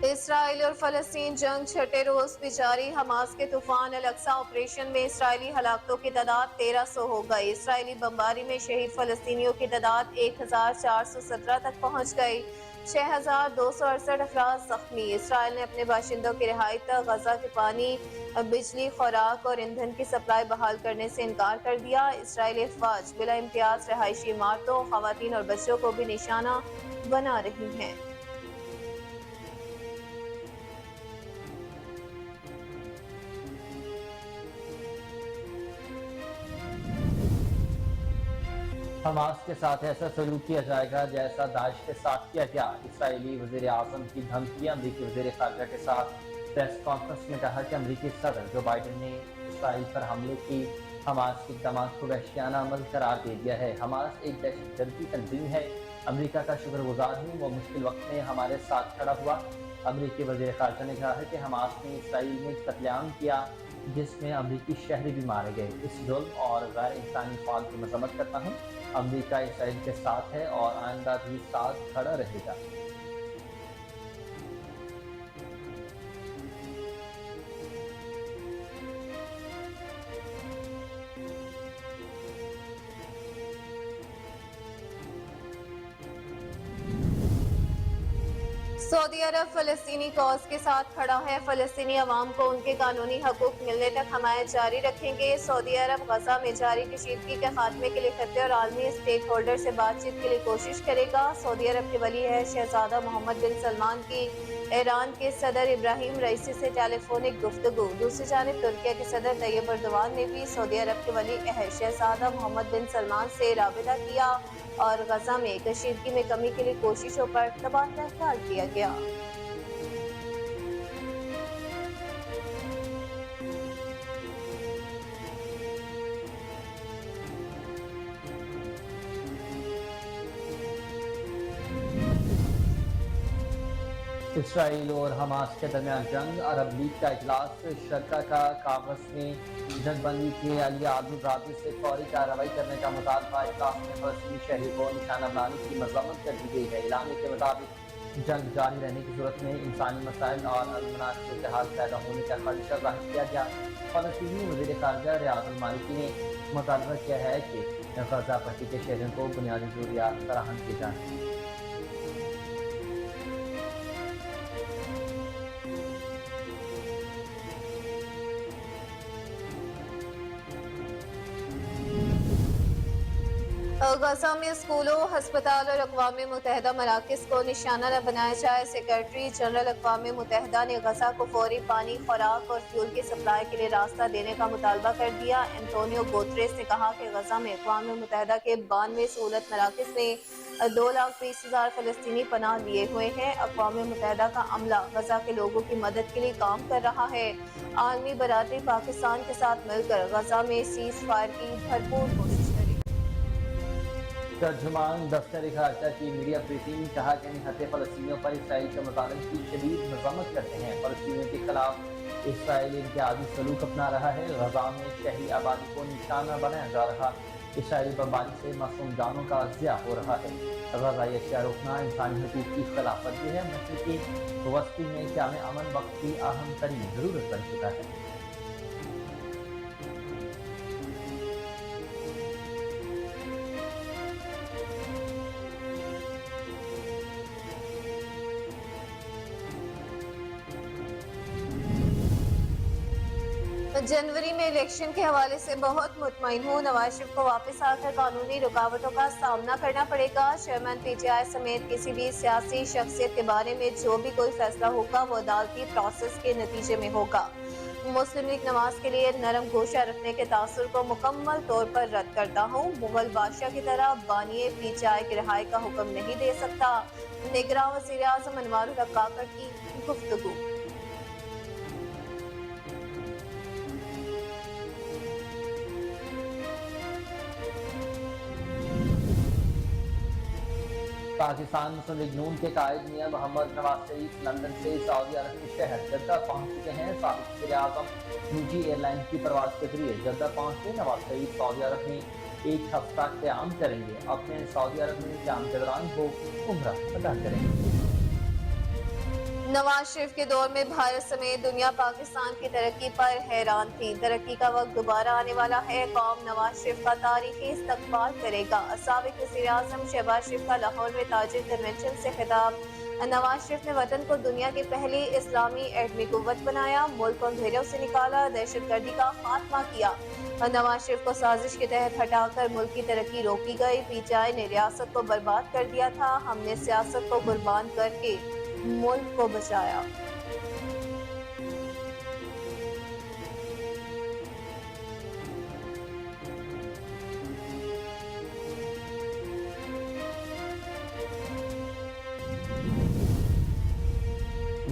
اسرائیل اور فلسطین جنگ چھٹے روز بھی جاری۔ حماس کے طوفان الاقصی آپریشن میں اسرائیلی ہلاکتوں کی تعداد 1300 ہو گئی۔ اسرائیلی بمباری میں شہید فلسطینیوں کی تعداد 1417 تک پہنچ گئی۔ 6268 افراد زخمی۔ اسرائیل نے اپنے باشندوں کی رہائی تک غزہ کے پانی، بجلی، خوراک اور ایندھن کی سپلائی بحال کرنے سے انکار کر دیا۔ اسرائیلی افواج بلا امتیاز رہائشی عمارتوں، خواتین اور بچوں کو بھی نشانہ بنا رہی ہیں۔ حماس کے ساتھ ایسا سلوک کیا جائے گا جیسا داعش کے ساتھ کیا گیا۔ اسرائیلی وزیر اعظم کی دھمکی۔ امریکی وزیر خارجہ کے ساتھ پریس کانفرنس میں کہا کہ امریکی صدر جو بائیڈن نے اسرائیل پر حملے کی حماس کے اقدامات کو وحشیانہ عمل قرار دے دیا ہے۔ حماس ایک دہشت گردی تنظیم ہے۔ امریکہ کا شکر گزار ہوں، وہ مشکل وقت میں ہمارے ساتھ کھڑا ہوا۔ امریکی وزیر خارجہ نے کہا ہے کہ حماس نے اسرائیل میں قتل عام کیا جس میں امریکی شہری بھی مارے گئے۔ اس ظلم اور غیر انسانی فعل کی مذمت کرتا ہوں۔ امریکہ اسرائیل کے ساتھ ہے اور آئندہ بھی ساتھ کھڑا رہے گا۔ سعودی عرب فلسطینی کاز کے ساتھ کھڑا ہے۔ فلسطینی عوام کو ان کے قانونی حقوق ملنے تک حمایت جاری رکھیں گے۔ سعودی عرب غزہ میں جاری کشیدگی کے خاتمے کے لیے خطے اور عالمی اسٹیک ہولڈر سے بات چیت کے لیے کوشش کرے گا۔ سعودی عرب کے ولی عہد شہزادہ محمد بن سلمان کی ایران کے صدر ابراہیم رئیسی سے ٹیلی فونک گفتگو۔ دوسری جانب ترکیہ کے صدر طیب اردوان نے بھی سعودی عرب کے ولی عہد شہزادہ محمد بن سلمان سے رابطہ کیا اور غزہ میں کشیدگی میں کمی کے لیے کوششوں پر تبادلہ خیال کیا گیا۔ اسرائیل اور حماس کے درمیان جنگ۔ عرب لیگ کا اجلاس شرکا کا کاغذ میں جنگ بندی کے عالیہ عالمی برادری سے فوری کارروائی کرنے کا مطالبہ۔ اجلاس میں فلسطینی شہری کو نشانہ بنانے کی مذمت کر دی گئی ہے۔ اعلامیے کے مطابق جنگ جاری رہنے کی صورت میں انسانی مسائل اور امن صورتحال پیدا ہونے کا خدشہ ظاہر کیا گیا۔ فلسطینی وزیر خارجہ ریاض المالکی نے مطالبہ کیا ہے کہ غزہ پٹی کے شہریوں کو بنیادی ضروریات فراہم کی جائیں۔ غزہ میں اسکولوں، ہسپتال اور اقوام متحدہ مراکز کو نشانہ نہ بنایا جائے۔ سیکرٹری جنرل اقوام متحدہ نے غزہ کو فوری پانی، خوراک اور فیول کی سپلائی کے لیے راستہ دینے کا مطالبہ کر دیا۔ انتونیو گوتریس نے کہا کہ غزہ میں اقوام متحدہ کے 92 سہولت مراکز میں 2,20,000 فلسطینی پناہ لیے ہوئے ہیں۔ اقوام متحدہ کا عملہ غزہ کے لوگوں کی مدد کے لیے کام کر رہا ہے۔ عالمی برادری پاکستان کے ساتھ مل کر غزہ میں سیز فائر کی بھرپور کوشش کرے۔ ترجمان دفتر خارجہ کی میڈیا بریفنگ۔ کہا کہ نہتے فلسطینیوں پر اسرائیل کے مظالم کی شدید مذمت کرتے ہیں۔ فلسطینیوں کے خلاف اسرائیل امتیازی سلوک اپنا رہا ہے۔ غزہ میں شہری آبادی کو نشانہ بنایا جا رہا۔ اسرائیلی بمباری سے معصوم جانوں کا ضیاع ہو رہا ہے۔ غزہ یکجا روکنا انسانی حقوق کی خلاف ورزی ہے۔ مشرقی وسطی میں قیام امن وقت کی اہم ترین ضرورت بن چکا ہے۔ جنوری میں الیکشن کے حوالے سے بہت مطمئن ہوں۔ نواز شریف کو واپس آ کر قانونی رکاوٹوں کا سامنا کرنا پڑے گا۔ چیئرمین پی ٹی آئی سمیت کسی بھی سیاسی شخصیت کے بارے میں جو بھی کوئی فیصلہ ہوگا وہ عدالتی پروسیس کے نتیجے میں ہوگا۔ مسلم لیگ نواز کے لیے نرم گوشہ رکھنے کے تاثر کو مکمل طور پر رد کرتا ہوں۔ مغل بادشاہ کی طرح بانی پی ٹی آئی کی رہائی کا حکم نہیں دے سکتا۔ نگراں وزیر اعظم انوار الحق کاکڑ کی گفتگو۔ پاکستان مسلم لیگ نون کے قائد میاں محمد نواز شریف لندن سے سعودی عرب کے شہر جدہ پہنچ چکے ہیں۔ سابق وزیر اعظم نجی ایئر لائن کی پرواز کے ذریعے جدہ پہنچے نواز شریف سعودی عرب میں ایک ہفتہ قیام کریں گے۔ اپنے سعودی عرب میں قیام کے دوران وہ عمرہ ادا کریں گے۔ نواز شریف کے دور میں بھارت سمیت دنیا پاکستان کی ترقی پر حیران تھی۔ ترقی کا وقت دوبارہ آنے والا ہے، قوم نواز شریف کا تاریخی استقبال کرے گا۔ سابق وزیر اعظم شہباز شریف کا لاہور میں تاجر کنونشن سے خطاب۔ نواز شریف نے وطن کو دنیا کی پہلی اسلامی ایٹمی قوت بنایا، ملک کو اندھیروں سے نکالا، دہشت گردی کا خاتمہ کیا۔ نواز شریف کو سازش کے تحت ہٹا کر ملک کی ترقی روکی گئی۔ پی ٹی آئی نے ریاست کو برباد کر دیا تھا، ہم نے سیاست کو قربان کر کے ملک کو بچایا۔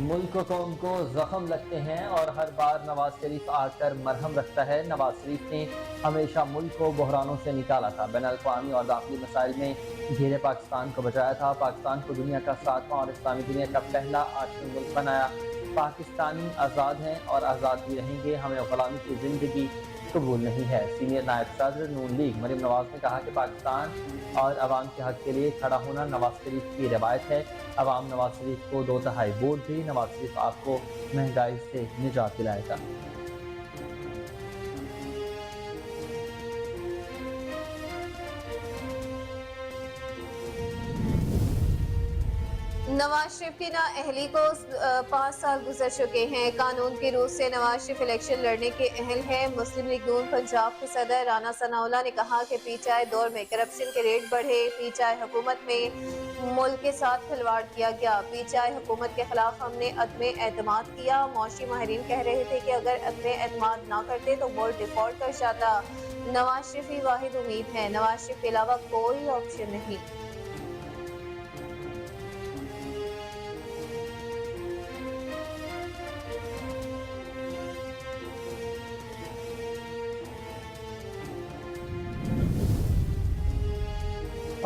ملک و قوم کو زخم لگتے ہیں اور ہر بار نواز شریف آ کر مرہم رکھتا ہے۔ نواز شریف نے ہمیشہ ملک کو بحرانوں سے نکالا تھا، بین الاقوامی اور داخلی مسائل میں گھیرے پاکستان کو بچایا تھا، پاکستان کو دنیا کا 7واں اور اسلامی دنیا کا پہلا 8واں ملک بنایا۔ پاکستانی آزاد ہیں اور آزاد بھی رہیں گے، ہمیں غلامی کی زندگی قبول نہیں ہے۔ سینئر نائب صدر نون لیگ مریم نواز نے کہا کہ پاکستان اور عوام کے حق کے لیے کھڑا ہونا نواز شریف کی روایت ہے۔ عوام نواز شریف کو 2/3 ووٹ دی، نواز شریف آپ کو مہنگائی سے نجات دلائے گا۔ نواز شریف کی نااہلی کو 5 سال گزر چکے ہیں۔ قانون کی روح سے نواز شریف الیکشن لڑنے کے اہل ہیں۔ مسلم لیگ نون پنجاب کے صدر رانا ثناءاللہ نے کہا کہ پی ٹی آئی دور میں کرپشن کے ریٹ بڑھے، پی ٹی آئی حکومت میں ملک کے ساتھ کھلواڑ کیا گیا، پی ٹی آئی حکومت کے خلاف ہم نے عدم اعتماد کیا۔ معاشی ماہرین کہہ رہے تھے کہ اگر عدم اعتماد نہ کرتے تو ملک ڈیفالٹ کر جاتا۔ نواز شریف ہی واحد امید ہے، نواز شریف کے علاوہ کوئی آپشن نہیں۔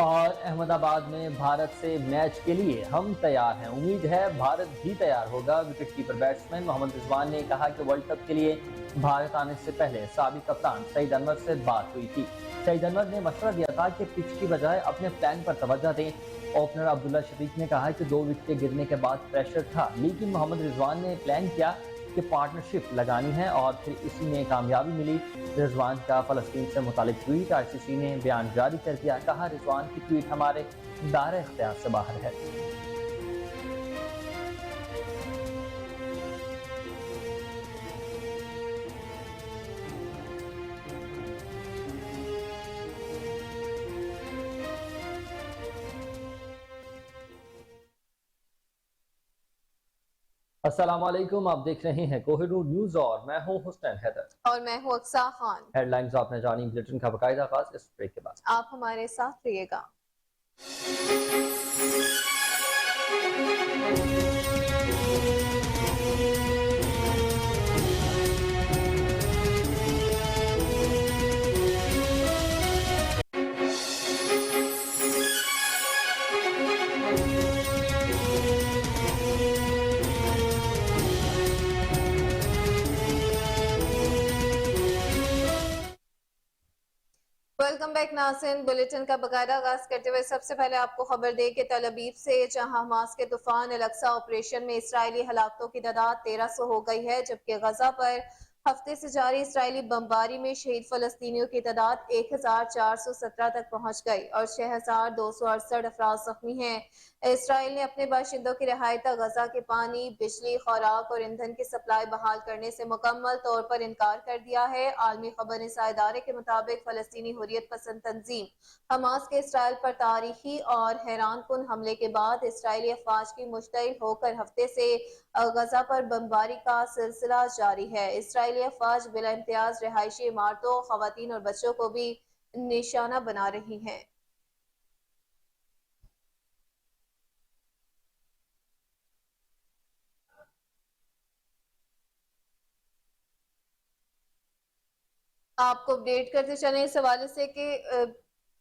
اور احمد آباد میں بھارت سے میچ کے لیے ہم تیار ہیں، امید ہے بھارت بھی تیار ہوگا۔ وکٹ کیپر بیٹسمین محمد رضوان نے کہا کہ ورلڈ کپ کے لیے بھارت آنے سے پہلے سابق کپتان سعید انور سے بات ہوئی تھی۔ سعید انور نے مشورہ دیا تھا کہ پچ کی بجائے اپنے پلان پر توجہ دیں۔ اوپنر عبداللہ شفیق نے کہا کہ 2 وکٹیں گرنے کے بعد پریشر تھا، لیکن محمد رضوان نے پلان کیا کہ پارٹنرشپ لگانی ہے اور پھر اسی میں کامیابی ملی۔ رضوان کا فلسطین سے متعلق ٹویٹ آئی سی سی نے بیان جاری کر دیا، کہا رضوان کی ٹویٹ ہمارے دائرہ اختیار سے باہر ہے۔ السلام علیکم، آپ دیکھ رہے ہیں کوہ نور نیوز اور میں ہوں حسین حیدر اور میں ہوں اقصیٰ خان۔ ہیڈ لائنز آپ نے جانی، بلیٹن کا باقاعدہ آغاز اس بریک کے بعد۔ آپ ہمارے ساتھ رہیے گا۔ ویلکم بیک ناظرین، بلیٹن کا باقاعدہ آغاز کرتے ہوئے سب سے پہلے آپ کو خبر دے کہ تل ابیب سے جہاں حماس کے طوفان الاقصی آپریشن میں اسرائیلی ہلاکتوں کی تعداد 1300 ہو گئی ہے، جبکہ غزہ پر ہفتے سے جاری اسرائیلی بمباری میں شہید فلسطینیوں کی تعداد 1417 تک پہنچ گئی اور 6268 افراد زخمی ہیں۔ اسرائیل نے اپنے باشندوں کی رہائی تک غزہ کے پانی، بجلی، خوراک اور ایندھن کی سپلائی بحال کرنے سے مکمل طور پر انکار کر دیا ہے۔ عالمی خبر رساں ادارے کے مطابق فلسطینی حریت پسند تنظیم حماس کے اسرائیل پر تاریخی اور حیران کن حملے کے بعد اسرائیلی افواج کی مشتعل ہو کر ہفتے سے غزہ پر بمباری کا سلسلہ جاری ہے۔ اسرائیلی افواج بلا امتیاز رہائشی عمارتوں، خواتین اور بچوں کو بھی نشانہ بنا رہی ہیں۔ آپ کو اپڈیٹ کرتے چلیں اس حوالے سے کہ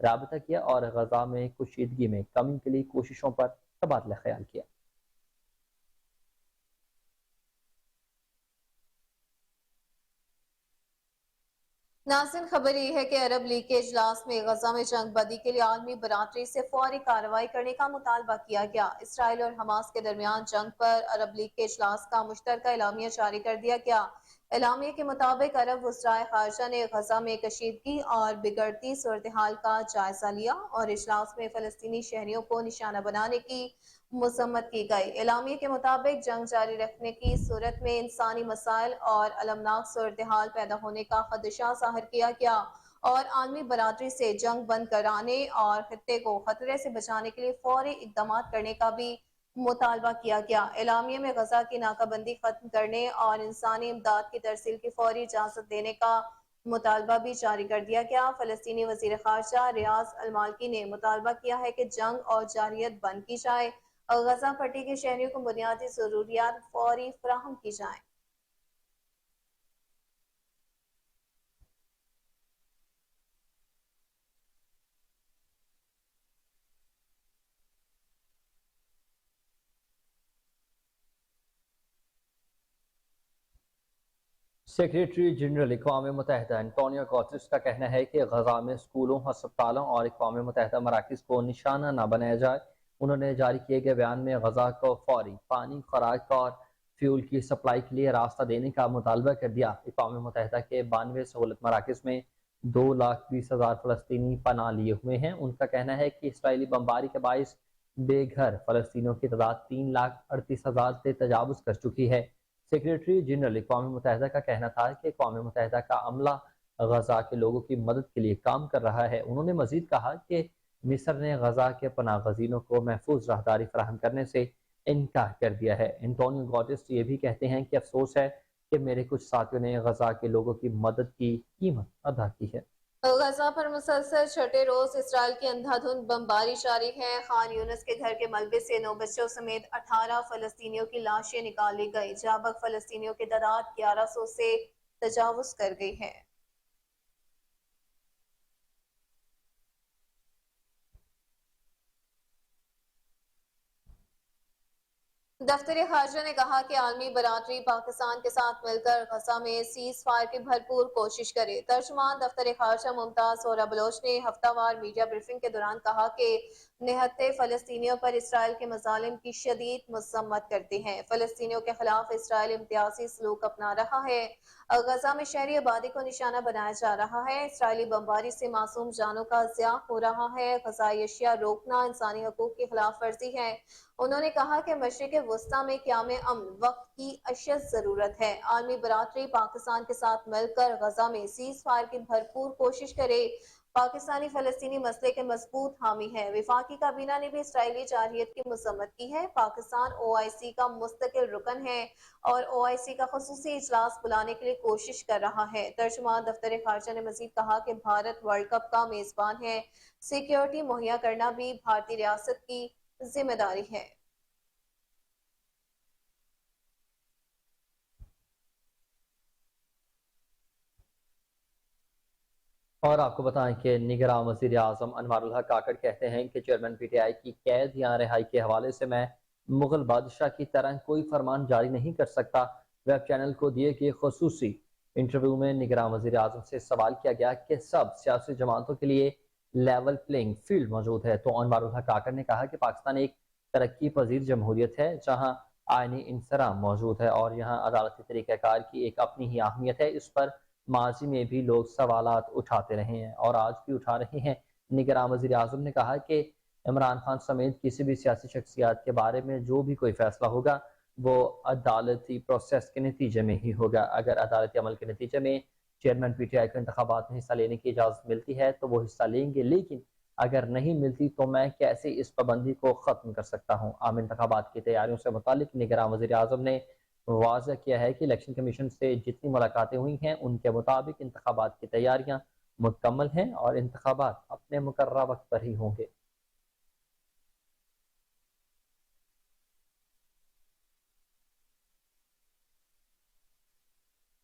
رابطہ کیا اور غزہ میں کشیدگی میں کمی کے لیے کوششوں پر تبادلہ خیال کیا۔ ناظرین، خبر یہ ہے کہ عرب لیگ کے اجلاس میں غزہ میں جنگ بندی کے لیے عالمی برادری سے فوری کارروائی کرنے کا مطالبہ کیا گیا۔ اسرائیل اور حماس کے درمیان جنگ پر عرب لیگ کے اجلاس کا مشترکہ اعلامیہ جاری کر دیا گیا۔ اعلامیہ کے مطابق عرب وزرائے خارجہ نے غزہ میں کشیدگی اور بگڑتی صورتحال کا جائزہ لیا اور اجلاس میں فلسطینی شہریوں کو نشانہ بنانے کی مذمت کی گئی۔ اعلامیہ کے مطابق جنگ جاری رکھنے کی صورت میں انسانی مسائل اور المناک صورتحال پیدا ہونے کا خدشہ ظاہر کیا گیا اور عالمی برادری سے جنگ بند کرانے اور خطے کو خطرے سے بچانے کے لیے فوری اقدامات کرنے کا بھی مطالبہ کیا گیا۔ اعلامیہ میں غزہ کی ناکہ بندی ختم کرنے اور انسانی امداد کی ترسیل کی فوری اجازت دینے کا مطالبہ بھی جاری کر دیا گیا۔ فلسطینی وزیر خارجہ ریاض المالکی نے مطالبہ کیا ہے کہ جنگ اور جارحیت بند کی جائے اور غزہ پٹی کے شہریوں کو بنیادی ضروریات فوری فراہم کی جائیں۔ سیکریٹری جنرل اقوام متحدہ انٹونیو گوتریس کا کہنا ہے کہ غزہ میں اسکولوں، ہسپتالوں اور اقوام متحدہ مراکز کو نشانہ نہ بنایا جائے۔ انہوں نے جاری کیے گئے بیان میں غزہ کو فوری پانی، خوراک اور فیول کی سپلائی کے لیے راستہ دینے کا مطالبہ کر دیا۔ اقوام متحدہ کے 92 سہولت مراکز میں 2,20,000 فلسطینی پناہ لیے ہوئے ہیں۔ ان کا کہنا ہے کہ اسرائیلی بمباری کے باعث بے گھر فلسطینیوں کی تعداد 3,38,000 سے تجاوز کر چکی ہے۔ سیکریٹری جنرل اقوام متحدہ کا کہنا تھا کہ اقوام متحدہ کا عملہ غزہ کے لوگوں کی مدد کے لیے کام کر رہا ہے۔ انہوں نے مزید کہا کہ مصر نے غزہ کے پناہ گزینوں کو محفوظ راہداری فراہم کرنے سے انکار کر دیا ہے۔ انٹونیو گوٹریس یہ بھی کہتے ہیں کہ افسوس ہے کہ میرے کچھ ساتھیوں نے غزہ کے لوگوں کی مدد کی قیمت ادا کی ہے۔ غزہ پر مسلسل چھٹے روز اسرائیل کی اندھا دھند بمباری جاری ہے۔ خان یونس کے گھر کے ملبے سے 9 بچوں سمیت 18 فلسطینیوں کی لاشیں نکال لی گئی۔ جاں بحق فلسطینیوں کی تعداد 1100 سے تجاوز کر گئی ہے۔ دفتر خارجہ نے کہا کہ عالمی برادری پاکستان کے ساتھ مل کر غزہ میں سیز فائر کی بھرپور کوشش کرے۔ ترجمان دفتر خارجہ ممتاز سورا بلوچ نے ہفتہ وار میڈیا بریفنگ کے دوران کہا کہ نہتے فلسطینیوں پر اسرائیل کے مظالم کی شدید مذمت کرتے ہیں۔ فلسطینیوں کے خلاف اسرائیل امتیازی سلوک اپنا رہا ہے۔ غزہ میں شہری آبادی کو نشانہ بنایا جا رہا ہے۔ اسرائیلی بمباری سے معصوم جانوں کا ضیاع ہو رہا ہے۔ غذائی اشیاء روکنا انسانی حقوق کی خلاف ورزی ہے۔ انہوں نے کہا کہ مشرق وسطی میں قیام امن وقت کی اشد ضرورت ہے۔ عالمی برادری پاکستان کے ساتھ مل کر غزہ میں سیز فائر کی بھرپور کوشش کرے۔ پاکستانی فلسطینی مسئلے کے مضبوط حامی ہے۔ وفاقی کابینہ نے بھی اسرائیلی جارحیت کی مذمت کی ہے۔ پاکستان OIC کا مستقل رکن ہے اور OIC کا خصوصی اجلاس بلانے کے لیے کوشش کر رہا ہے۔ ترجمان دفتر خارجہ نے مزید کہا کہ بھارت ورلڈ کپ کا میزبان ہے۔ سیکیورٹی مہیا کرنا بھی بھارتی ریاست کی ذمہ داری ہے۔ اور آپ کو بتائیں کہ نگراں وزیر اعظم انوار الحق کاکڑ کہتے ہیں کہ چیئرمین PTI کی قید یا رہائی کے حوالے سے میں مغل بادشاہ کی طرح کوئی فرمان جاری نہیں کر سکتا۔ ویب چینل کو دیے گئے خصوصی انٹرویو میں نگراں وزیر اعظم سے سوال کیا گیا کہ سب سیاسی جماعتوں کے لیے لیول پلینگ فیلڈ موجود ہے تو انوار الحق کاکڑ نے کہا کہ پاکستان ایک ترقی پذیر جمہوریت ہے جہاں آئینی انصرام موجود ہے اور یہاں عدالتی طریقہ کار کی ایک اپنی ہی اہمیت ہے۔ اس پر ماضی میں بھی لوگ سوالات اٹھاتے رہے ہیں اور آج بھی اٹھا رہے ہیں۔ نگراں وزیر اعظم نے کہا کہ عمران خان سمیت کسی بھی سیاسی شخصیات کے بارے میں جو بھی کوئی فیصلہ ہوگا وہ عدالتی پروسیس کے نتیجے میں ہی ہوگا۔ اگر عدالتی عمل کے نتیجے میں چیئرمین PTI کو انتخابات میں حصہ لینے کی اجازت ملتی ہے تو وہ حصہ لیں گے، لیکن اگر نہیں ملتی تو میں کیسے اس پابندی کو ختم کر سکتا ہوں۔ عام انتخابات کی تیاریوں سے متعلق نگراں وزیر اعظم نے واضح کیا ہے کہ الیکشن کمیشن سے جتنی ملاقاتیں ہوئی ہیں ان کے مطابق انتخابات کی تیاریاں مکمل ہیں اور انتخابات اپنے مقررہ وقت پر ہی ہوں گے۔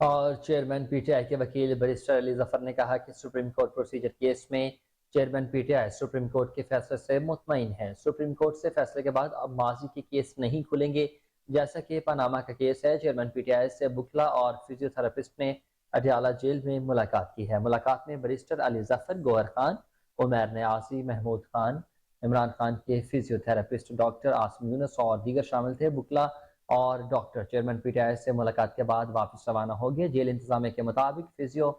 اور چیئرمین پی ٹی آئی کے وکیل بیرسٹر علی ظفر نے کہا کہ سپریم کورٹ پروسیجر کیس میں chairman P T I supreme court کے فیصلے سے مطمئن ہے۔ سپریم کورٹ سے فیصلے کے بعد اب ماضی کے کیس نہیں کھلیں گے، جیسا کہ پاناما کا کیس ہے۔ چیئرمین پی ٹی آئی سے بکلا اور فزیو تھراپسٹ نے اڈیالہ جیل میں ملاقات کی ہے۔ ملاقات میں بیرسٹر علی ظفر، گوہر خان، عمیر نیازی، محمود خان، عمران خان کے فزیو تھراپسٹ ڈاکٹر عاصم یونس اور دیگر شامل تھے۔ بکلا اور doctor chairman P T I سے ملاقات کے بعد واپس روانہ ہو گئے۔ جیل انتظامیہ کے مطابق فزیو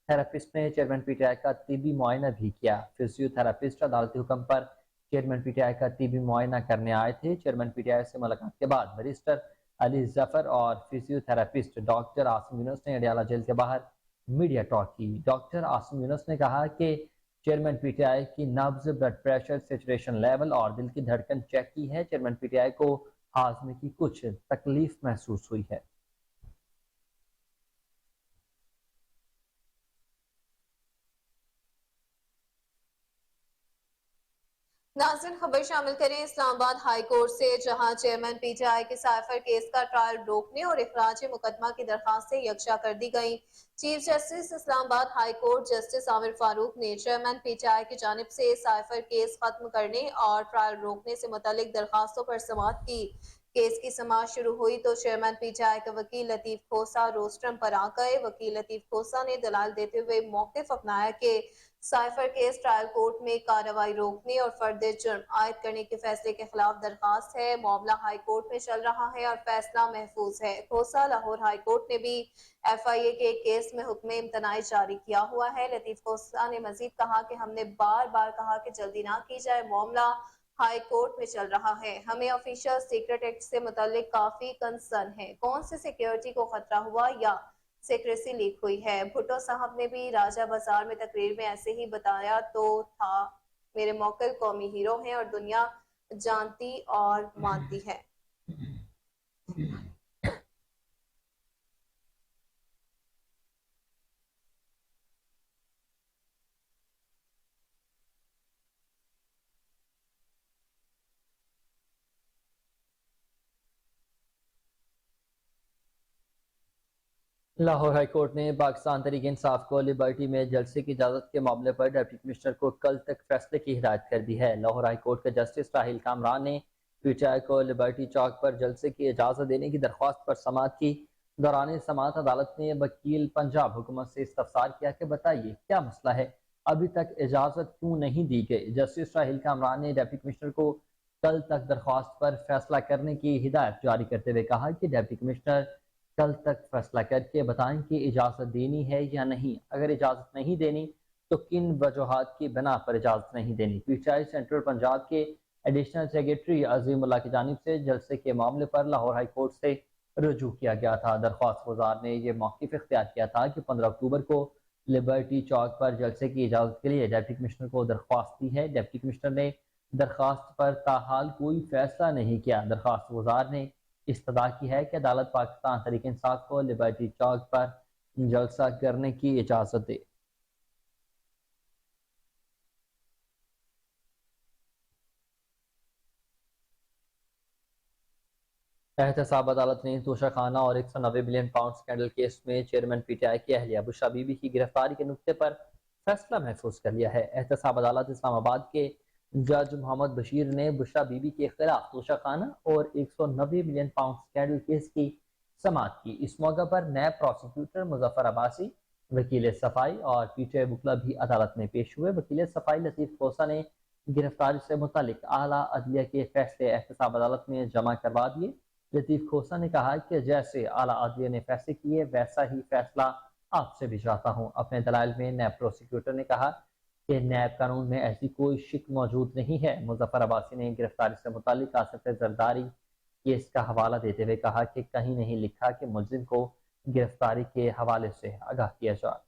تھراپسٹ نے چیئرمین پی ٹی آئی کا طبی معائنہ بھی کیا۔ فزیو تھراپسٹ عدالتی حکم پر چیئرمین پی ٹی آئی کا طبی معائنہ کرنے آئے تھے۔ چیئرمین پی ٹی آئی سے ملاقات کے بعد بیرسٹر علی ظفر اور فزیو تھراپسٹ ڈاکٹر عاصم یونس نے اڈیالہ جیل کے باہر میڈیا ٹاک کی۔ ڈاکٹر عاصم یونس نے کہا کہ چیئرمین پی ٹی آئی کی نبض، بلڈ پریشر، سیچوریشن لیول اور دل کی دھڑکن چیک کی ہے۔ چیئرمین پی ٹی آئی کو ہاضمے کی کچھ تکلیف محسوس ہوئی ہے۔ ناظرین، خبر شامل کریں اسلام آباد ہائی کورٹ سے، جہاں چیئرمین پی ٹی آئی کے سائفر کیس کا ٹرائل روکنے اور اخراج مقدمہ کی درخواستیں یکجا کر دی گئیں۔ چیف جسٹس اسلام آباد ہائی کورٹ جسٹس عامر فاروق نے چیئرمین پی ٹی آئی کی جانب سے سائفر کیس ختم کرنے اور ٹرائل روکنے سے متعلق درخواستوں پر سماعت کی۔ کیس کی سماعت شروع ہوئی تو چیئرمین پی ٹی آئی کا وکیل لطیف کھوسہ روسٹرم پر آ گئے۔ وکیل لطیف کھوسہ نے دلائل دیتے ہوئے موقف اپنایا کہ سائفر کیس ٹرائل کورٹ میں کارروائی روکنے اور فرد جرم عائد کرنے کے فیصلے کے خلاف درخواست ہے۔ معاملہ ہائی کورٹ میں چل رہا ہے اور فیصلہ محفوظ ہے۔ کھوسہ لاہور ہائی کورٹ نے بھی ایف آئی اے کے کیس میں حکم امتناعی جاری کیا ہوا ہے۔ لطیف کھوسہ نے مزید کہا کہ ہم نے بار بار کہا کہ جلدی نہ کی جائے، معاملہ ہائی کورٹ میں چل رہا ہے، ہمیں آفیشل سیکرٹ ایکٹ سے متعلق کافی کنسرن ہے، کون سے سیکیورٹی کو خطرہ ہوا یا سیکریسی لیک ہوئی ہے۔ بھٹو صاحب نے بھی راجہ بازار میں تقریر میں ایسے ہی بتایا تو تھا، میرے موکل قومی ہیرو ہیں اور دنیا جانتی اور مانتی ہے۔ لاہور ہائی کورٹ نے پاکستان تحریک انصاف کو لبرٹی میں جلسے کی اجازت کے معاملے پر ڈپٹی کمشنر کو کل تک فیصلے کی ہدایت کر دی ہے۔ لاہور ہائی کورٹ کے جسٹس راہیل کامران نے پی ٹی آئی کو لبرٹی چوک پر جلسے کی اجازت دینے کی درخواست پر سماعت کی۔ دوران سماعت عدالت نے وکیل پنجاب حکومت سے استفسار کیا کہ بتائیے کیا مسئلہ ہے، ابھی تک اجازت کیوں نہیں دی گئی۔ جسٹس راہیل کامران نے ڈپٹی کمشنر کو کل تک درخواست پر فیصلہ کرنے کی ہدایت جاری کرتے ہوئے کہا کہ ڈپٹی کمشنر کل تک فیصلہ کر کے بتائیں کہ اجازت دینی ہے یا نہیں، اگر اجازت نہیں دینی تو کن وجوہات کی بنا پر اجازت نہیں دینی۔ P T I central Punjab کے ایڈیشنل سیکریٹری عظیم اللہ کی جانب سے جلسے کے معاملے پر لاہور ہائی کورٹ سے رجوع کیا گیا تھا۔ درخواست گزار نے یہ موقف اختیار کیا تھا کہ 15 اکتوبر کو لبرٹی چوک پر جلسے کی اجازت کے لیے ڈپٹی کمشنر کو درخواست دی ہے۔ ڈپٹی کمشنر نے درخواست پر تاحال کوئی فیصلہ نہیں کیا۔ درخواست گزار نے استدعا کی ہے کہ عدالت پاکستان تحریک انصاف کو لبرٹی چوک پر جلسہ کرنے کی اجازت دے۔ احتساب عدالت نے توشہ خانہ اور 190 ملین پاؤنڈ سکینڈل کیس میں چیئرمین پی ٹی آئی کی اہلیہ بشرا بی بی کی گرفتاری کے نقطے پر فیصلہ محفوظ کر لیا ہے۔ احتساب عدالت اسلام آباد کے جج محمد بشیر نے بشرا بی بی کے خلاف توشہ خانہ اور 190 ملین پاؤنڈ سکینڈل کیس کی سماعت کی۔ اس موقع پر نیب پروسیکیوٹر مظفر عباسی، وکیل صفائی اور پی ٹی آئی بکلا بھی عدالت میں پیش ہوئے۔ وکیل صفائی لطیف کھوسہ نے گرفتاری سے متعلق اعلیٰ عدلیہ کے فیصلے احتساب عدالت میں جمع کروا دیے۔ لطیف کھوسہ نے کہا کہ جیسے اعلیٰ عدلیہ نے فیصلے کیے ویسا ہی فیصلہ آپ سے بھی چاہتا ہوں۔ اپنے دلائل میں نیب پروسیکیوٹر نے کہا کہ نیب قانون میں ایسی کوئی شک موجود نہیں ہے۔ مظفر عباسی نے گرفتاری سے متعلق آصف زرداری کیس کا حوالہ دیتے ہوئے کہا کہ کہیں نہیں لکھا کہ ملزم کو گرفتاری کے حوالے سے آگاہ کیا جائے۔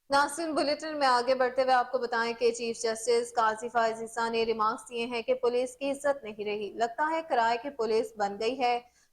ناظرین، بلیٹن میں آگے بڑھتے ہوئے آپ کو بتائیں کہ چیف جسٹس قاضی فائز عیسیٰ نے ریمارکس دیے ہیں کہ پولیس کی عزت نہیں رہی، لگتا ہے کرائے کی پولیس بن گئی ہے۔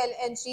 LNG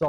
100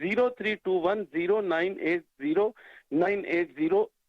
03210980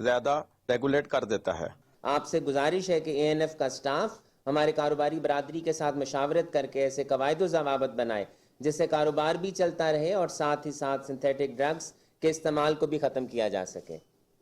زیادہ ریگولیٹ کر دیتا ہے۔ آپ سے گزارش ہے کہ اے این ایف کا سٹاف ہمارے کاروباری برادری کے ساتھ مشاورت کر کے ایسے قواعد و ضوابط بنائے جس سے کاروبار بھی چلتا رہے اور ساتھ ہی ساتھ سنتھیٹک ڈرگز کے استعمال کو بھی ختم کیا جا سکے۔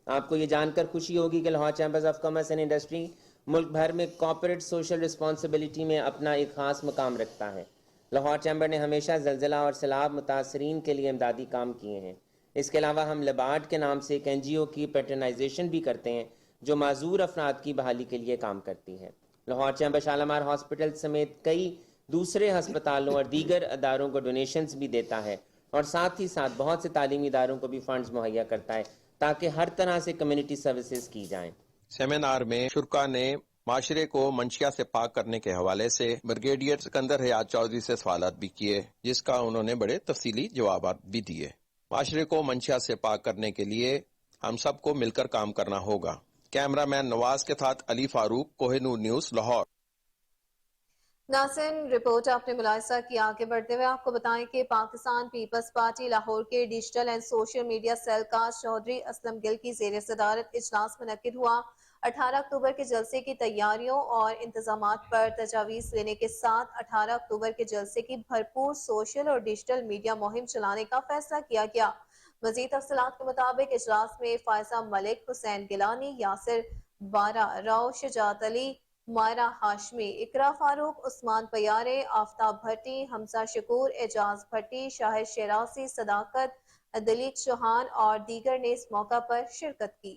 آپ کو یہ جان کر خوشی ہوگی کہ Lahore chambers of commerce and industry ملک بھر میں کارپوریٹ سوشل رسپانسبلٹی میں اپنا ایک خاص مقام رکھتا ہے۔ لاہور چیمبر نے ہمیشہ زلزلہ اور سیلاب متاثرین کے لیے امدادی کام کیے ہیں۔ اس کے علاوہ ہم لبارڈ کے نام سے ایک این جی او کی پیٹرنائزیشن بھی کرتے ہیں جو معذور افراد کی بحالی کے لیے کام کرتی ہے۔ لاہور چیمبر شالامار ہاسپٹل سمیت کئی دوسرے ہسپتالوں اور دیگر اداروں کو ڈونیشنز بھی دیتا ہے اور ساتھ ہی ساتھ بہت سے تعلیمی اداروں کو بھی فنڈز مہیا کرتا ہے تاکہ ہر طرح سے کمیونٹی سروسز کی جائیں۔ سیمینار میں شرکا نے معاشرے کو منشیات سے پاک کرنے کے حوالے سے بریگیڈیئر سکندر حیات چودھری سے سوالات بھی کیے، جس کا انہوں نے بڑے تفصیلی جوابات بھی دیے۔ معاشرے کو منشیات سے پاک کرنے کے لیے ہم سب کو مل کر کام کرنا ہوگا۔ کیمرہ مین نواز کے ساتھ علی فاروق، کوہ نور نیوز، لاہور۔ ناصرین، رپورٹ آپ نے ملاحظہ کیا۔ آگے بڑھتے ہوئے آپ کو بتائیں کہ پاکستان پیپلز پارٹی لاہور کے digital and social media cell کا چودھری اسلم گل کی زیر صدارت اجلاس منعقد ہوا۔ 18 اکتوبر کے جلسے کی تیاریوں اور انتظامات پر تجاویز لینے کے ساتھ 18 اکتوبر کے جلسے کی بھرپور سوشل اور ڈیجیٹل میڈیا مہم چلانے کا فیصلہ کیا گیا۔ مزید تفصیلات کے مطابق اجلاس میں فائزہ ملک، حسین گیلانی، یاسر بارہ، راؤ شجاعت علی، مائرہ ہاشمی، اقرا فاروق، عثمان پیارے، آفتاب بھٹی، حمزہ شکور، اعجاز بھٹی، شاہد شیرازی، صداقت، دلیپ چوہان اور دیگر نے اس موقع پر شرکت کی۔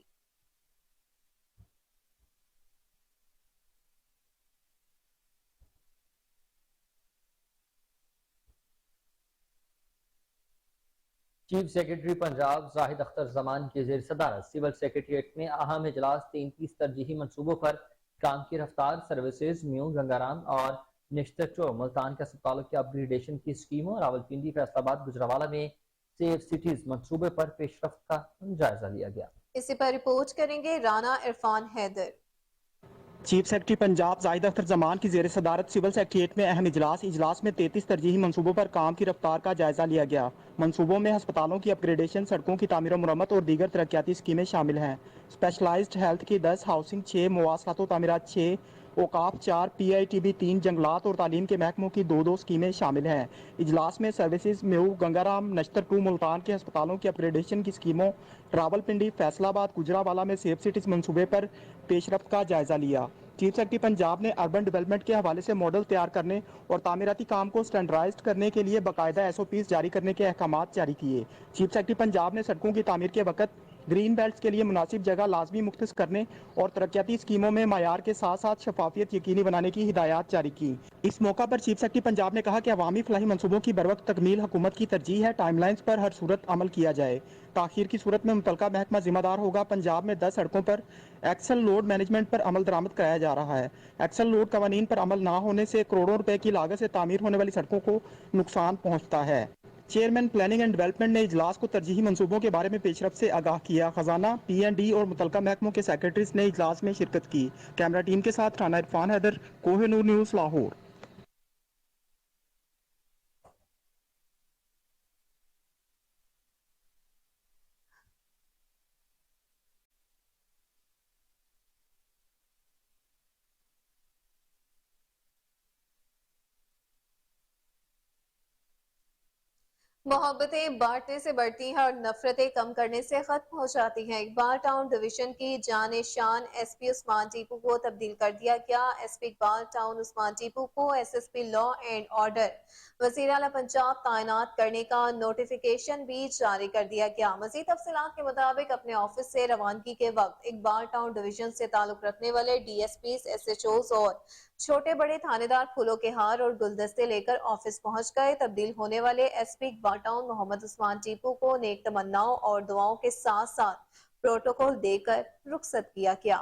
چیف سیکرٹری پنجاب زاہد اختر زمان کی زیر صدارت سول سیکریٹریٹ میں اہم اجلاس 33 ترجیحی منصوبوں پر کام کی رفتار، سروسز، میو، گنگارام اور نشتر ملتان کے اسپتالوں کی اپ گریڈیشن کی اسکیموں، راولپنڈی، فیصل آباد، گجرانوالہ میں سیف سٹیز منصوبے پر پیش رفت کا جائزہ لیا گیا۔ اسی پر رپورٹ کریں گے رانا عرفان حیدر۔ چیف سیکرٹری پنجاب زاہد اختر زمان کی زیر صدارت سول سیکریٹریٹ میں اہم اجلاس میں 33 ترجیحی منصوبوں پر کام کی رفتار کا جائزہ لیا گیا۔ منصوبوں میں ہسپتالوں کی اپ گریڈیشن، سڑکوں کی تعمیر و مرمت اور دیگر ترقیاتی اسکیمیں شامل ہیں۔ اسپیشلائزڈ ہیلتھ کی 10، ہاؤسنگ 6، مواصلات و تعمیرات 6، اوقاف 4، پی آئی ٹی بی 3، جنگلات اور تعلیم کے محکموں کی 2 اسکیمیں شامل ہیں۔ اجلاس میں سروسز، میو، گنگارام، نشتر 2 ملتان کے ہسپتالوں کی اپ گریڈیشن کی اسکیموں، راولپنڈی، فیصل آباد، گجرانوالہ میں سیف سٹیز منصوبے پر پیش رفت کا جائزہ لیا۔ چیف سیکرٹری پنجاب نے اربن ڈیولپمنٹ کے حوالے سے ماڈل تیار کرنے اور تعمیراتی کام کو سٹینڈرائزڈ کرنے کے لیے باقاعدہ ایس او پیز جاری کرنے کے احکامات جاری کیے۔ چیف سیکرٹری پنجاب نے سڑکوں کی تعمیر کے وقت گرین بیلٹس کے لیے مناسب جگہ لازمی مختص کرنے اور ترقیاتی اسکیموں میں معیار کے ساتھ ساتھ شفافیت یقینی بنانے کی ہدایات جاری کی۔ اس موقع پر چیف سیکرٹری پنجاب نے کہا کہ عوامی فلاحی منصوبوں کی بروقت تکمیل حکومت کی ترجیح ہے، ٹائم لائنز پر ہر صورت عمل کیا جائے۔ تاخیر کی صورت میں متعلقہ محکمہ ذمہ دار ہوگا۔ پنجاب میں 10 سڑکوں پر ایکسل لوڈ مینجمنٹ پر عمل درآمد کرایا جا رہا ہے۔ ایکسل لوڈ قوانین پر عمل نہ ہونے سے کروڑوں روپے کی لاگت سے تعمیر ہونے والی سڑکوں کو نقصان پہنچتا ہے۔ چیئرمین پلاننگ اینڈ ڈیولپمنٹ نے اجلاس کو ترجیحی منصوبوں کے بارے میں پیش رفت سے آگاہ کیا۔ خزانہ، پی این ڈی اور متعلقہ محکموں کے سیکرٹریز نے اجلاس میں شرکت کی۔ کیمرہ ٹیم کے ساتھ رانا عرفان حیدر، کوہ نور نیوز، لاہور۔ محبتیں بانٹنے سے بڑھتی ہیں اور نفرتیں کم کرنے سے ختم ہو جاتی ہیں۔ اقبال ٹاؤن ڈویژن کی جان شان ایس پی عثمان ٹیپو کو تبدیل کر دیا گیا۔ ایس پی اقبال ٹاؤن عثمان ٹیپو کو S S P law and order وزیر اعلیٰ پنجاب تعینات کرنے کا نوٹیفیکیشن بھی جاری کر دیا گیا۔ مزید تفصیلات کے مطابق اپنے آفس سے روانگی کے وقت اقبال ٹاؤن ڈویژن سے تعلق رکھنے والے D S Ps, S H Os اور چھوٹے بڑے تھانے دار پھولوں کے ہار اور گلدستے لے کر آفس پہنچ گئے۔ تبدیل ہونے والے S P Iqbal town Muhammad Usman Tipu کو نیک تمناؤں اور دعاؤں کے ساتھ ساتھ پروٹوکول دے کر رخصت کیا گیا۔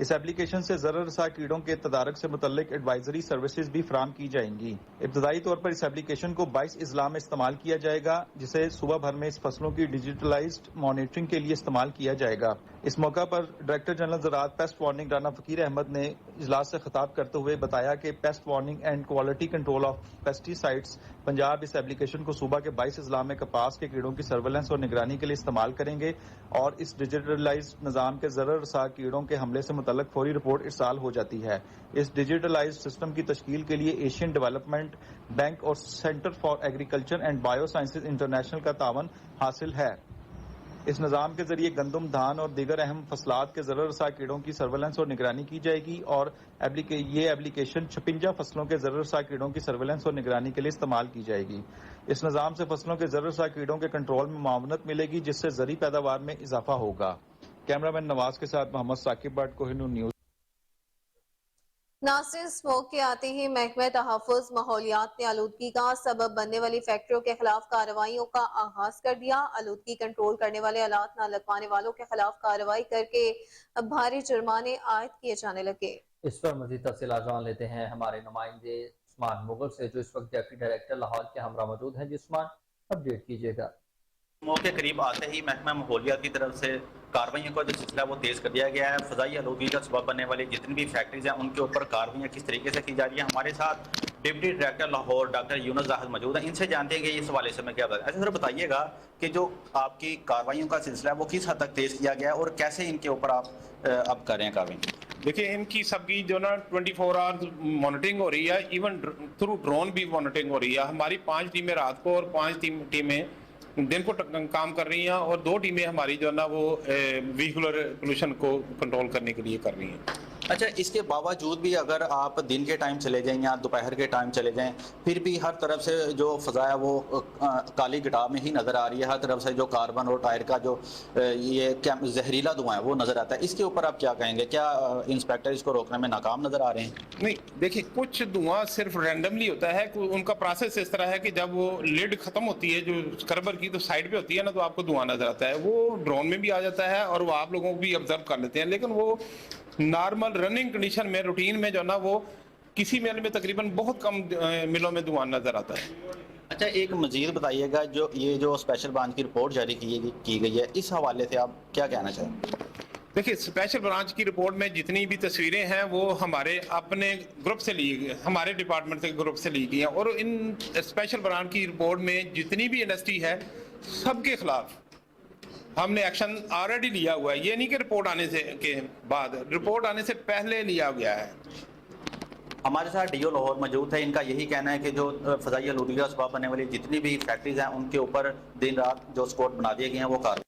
اس ایپلیکیشن سے ضرر رساں کیڑوں کے تدارک سے متعلق ایڈوائزری سروسز بھی فراہم کی جائیں گی۔ ابتدائی طور پر اس ایپلیکیشن کو 22 اضلاع میں استعمال کیا جائے گا، جسے صوبہ بھر میں اس فصلوں کی ڈیجیٹلائزڈ مانیٹرنگ کے لیے استعمال کیا جائے گا۔ اس موقع پر ڈائریکٹر جنرل زراعت پیسٹ وارننگ رانا فقیر احمد نے اجلاس سے خطاب کرتے ہوئے بتایا کہ pest warning and quality control of pesticides Punjab اس ایپلیکیشن کو صوبہ کے 22 اضلاع میں کپاس کے کیڑوں کی سرویلنس اور نگرانی کے لیے استعمال کریں گے اور اس ڈیجیٹلائزڈ نظام کے ضرر رساں کیڑوں کے حملے سے متعلق فوری رپورٹ ارسال ہو جاتی ہے۔ اس ڈیجیٹلائزڈ سسٹم کی تشکیل کے لیے ایشین ڈیولپمنٹ بینک اور centre for agriculture and bio sciences international کا تعاون حاصل ہے۔ اس نظام کے ذریعے گندم، دھان اور دیگر اہم فصلات کے ضرر رساں کیڑوں کی سرویلنس اور نگرانی کی جائے گی اور یہ ایپلیکیشن 56 فصلوں کے ضرر رساں کیڑوں کی سرویلنس اور نگرانی کے لیے استعمال کی جائے گی۔ اس نظام سے فصلوں کے ضرر رساں کیڑوں کے کنٹرول میں معاونت ملے گی، جس سے زرعی پیداوار میں اضافہ ہوگا۔ کیمرہ مین نواز کے ساتھ محمد Saqib but, Koh Noor news. Nasir smoke کے آتے ہی محکمہ تحفظ ماحولیات نے آلودگی کا سبب بننے والی فیکٹریوں کے خلاف کارروائیوں کا آغاز کر دیا۔ آلودگی کنٹرول کرنے والے آلات نہ لگوانے والوں کے خلاف کارروائی کر کے بھاری جرمانے عائد کیے جانے لگے۔ اس پر مزید تفصیلات جان لیتے ہیں ہمارے نمائندے عثمان مغل سے، جو اس وقت ڈپٹی ڈائریکٹر لاہور کے ہمراہ موجود ہیں۔ عثمان، اپڈیٹ کیجیے گا۔ موقع قریب آتے ہی محکمہ ماحولیات کی طرف سے کارروائیوں کا جو سلسلہ وہ تیز کر دیا گیا ہے۔ فضائی آلودگی کا سبب بننے والی جتنی بھی فیکٹریز ہیں ان کے اوپر کارروائیاں کس طریقے سے کی جا رہی ہیں۔ ہمارے ساتھ ڈپٹی ڈائریکٹر لاہور ڈاکٹر یونس زاہد موجود ہیں، ان سے جانتے ہیں کہ اس حوالے سے میں کیا بتا۔ اچھا سر، بتائیے گا کہ جو آپ کی کارروائیوں کا سلسلہ ہے وہ کس حد تک تیز کیا گیا ہے اور کیسے ان کے اوپر آپ اب کر رہے ہیں کارروائی؟ دیکھیں، ان کی سب کی جو نا 24 آورز مانیٹرنگ ہو رہی ہے، ایون تھرو ڈرون بھی مانیٹرنگ ہو رہی ہے۔ ہماری 5 ٹیمیں رات کو اور 5 ٹیمیں دن کو کام کر رہی ہیں اور 2 ٹیمیں ہماری جو ہے نا وہ ویہیکولر پولوشن کو کنٹرول کرنے کے لیے کر رہی ہیں۔ اچھا، اس کے باوجود بھی اگر آپ دن کے ٹائم چلے جائیں یا دوپہر کے ٹائم چلے جائیں، پھر بھی ہر طرف سے جو فضا ہے وہ کالی گٹا میں ہی نظر آ رہی ہے۔ ہر طرف سے جو کاربن اور ٹائر کا جو یہ زہریلا دھواں ہے وہ نظر آتا ہے۔ اس کے اوپر آپ کیا کہیں گے؟ کیا انسپیکٹر اس کو روکنے میں ناکام نظر آ رہے ہیں؟ نہیں، دیکھیں، کچھ دھواں صرف رینڈملی ہوتا ہے۔ ان کا پروسیس اس طرح ہے کہ جب وہ لیڈ ختم ہوتی ہے جو اسکربر کی، تو سائڈ پہ ہوتی ہے نا، تو آپ کو دھواں نظر آتا ہے۔ وہ ڈرون میں بھی آ جاتا ہے اور وہ آپ لوگوں کو بھی آبزرو کر لیتے ہیں، لیکن وہ نارمل رننگ کنڈیشن میں، روٹین میں جو نا وہ کسی مل میں تقریباً بہت کم ملوں میں دھواں نظر آتا ہے۔ اچھا، ایک مزید بتائیے گا، جو یہ جو اسپیشل برانچ کی رپورٹ جاری کی گئی ہے، اس حوالے سے آپ کیا کہنا چاہیں؟ دیکھیں، اسپیشل برانچ کی رپورٹ میں جتنی بھی تصویریں ہیں وہ ہمارے اپنے گروپ سے لی گئی، ہمارے ڈپارٹمنٹ کے گروپ سے لی گئی ہیں، اور ان اسپیشل برانچ کی رپورٹ میں جتنی بھی انڈسٹری ہے سب کے خلاف ہم نے ایکشن آلریڈی لیا ہوا ہے۔ یہ نہیں کہ رپورٹ آنے سے کے بعد، رپورٹ آنے سے پہلے لیا گیا ہے۔ ہمارے ساتھ ڈی او لاہور موجود ہے، ان کا یہی کہنا ہے کہ جو فضائی آلودگی کا سبب بننے والی جتنی بھی فیکٹریز ہیں ان کے اوپر دن رات جو اسکواڈ بنا دیے گئے ہیں وہ کار۔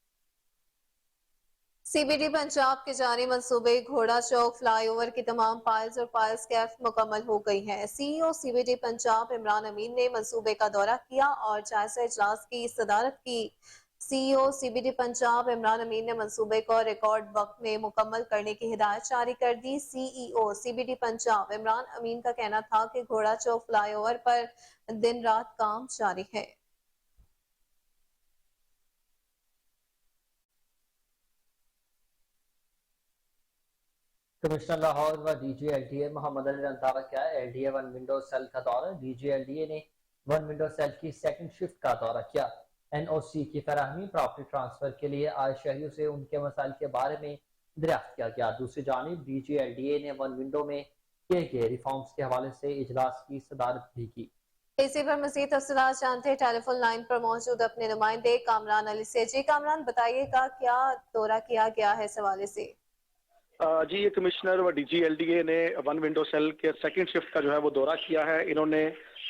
سی بی ڈی پنجاب کے جاری منصوبے گھوڑا چوک فلائی اوور کی تمام پائلز اور پائلز کیف مکمل ہو گئی ہیں۔ C E O C B D Punjab Imran Amin نے منصوبے کا دورہ کیا اور جائزہ اجلاس کی صدارت کی۔ C E O C B D Punjab Imran Amin نے منصوبے کو ریکارڈ وقت میں مکمل کرنے کی ہدایت جاری کر دی۔ C E O C B D Punjab Imran Amin کا کہنا تھا کہ گھوڑا چوک فلائی اوور پر دن رات کام جاری ہے۔ کمشنر لاہور و D G L D A Muhammad Ali Randhawa کیا L D A 1 window cell کا دورہ۔ D G L D A نے 1 ونڈو سیل کی سیکنڈ شفٹ کا دورہ کیا۔ این او سی کی فراہمی، پراپرٹی ٹرانسفر کے لیے آئے شہریوں سے ان کے مسائل کے بارے میں دریافت کیا گیا۔ دوسری جانب D G L D A نے 1 ونڈو میں کیے گئے ریفارمز کے حوالے سے اجلاس کی صدارت بھی کی۔ اسی پر مزید تفصیلات جانتے ہیں ٹیلی فون لائن پر موجود اپنے نمائندے کامران علی سے۔ جی کامران، بتائیے گا کیا دورہ کیا گیا ہے اس حوالے سے؟ جی، یہ کمشنر و D G L D A نے 1 ونڈو سیل کے سیکنڈ شفٹ کا جو ہے وہ دورہ کیا ہے۔ انہوں نے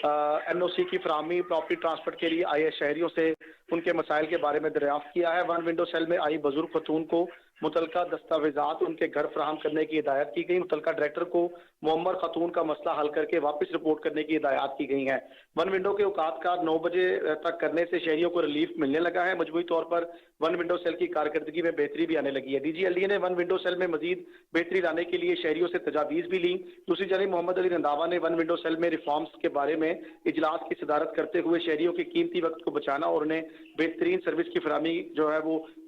این او سی کی فراہمی، پراپرٹی ٹرانسفر کے لیے آئے شہریوں سے ان کے مسائل کے بارے میں دریافت کیا ہے۔ 1 ونڈو سیل میں آئی بزرگ خاتون کو متعلقہ دستاویزات ان کے گھر فراہم کرنے کی ہدایت کی گئی۔ متعلقہ ڈائریکٹر کو معمر خاتون کا مسئلہ حل کر کے واپس رپورٹ کرنے کی ہدایات کی گئی ہیں۔ 1 ونڈو کے اوقات کا 9 بجے تک کرنے سے شہریوں کو ریلیف ملنے لگا ہے۔ مجموعی طور پر 1 ونڈو سیل کی کارکردگی میں بہتری بھی آنے لگی ہے۔ D G L D A نے 1 ونڈو سیل میں مزید بہتری لانے کے لیے شہریوں سے تجاویز بھی لی۔ دوسری جانب محمد علی رنداوا نے 1 ونڈو سیل میں ریفارمز کے بارے میں اجلاس کی صدارت کرتے ہوئے شہریوں کے قیمتی وقت کو بچانا اور انہیں بہترین سروس کی فراہمی جو ہے وہ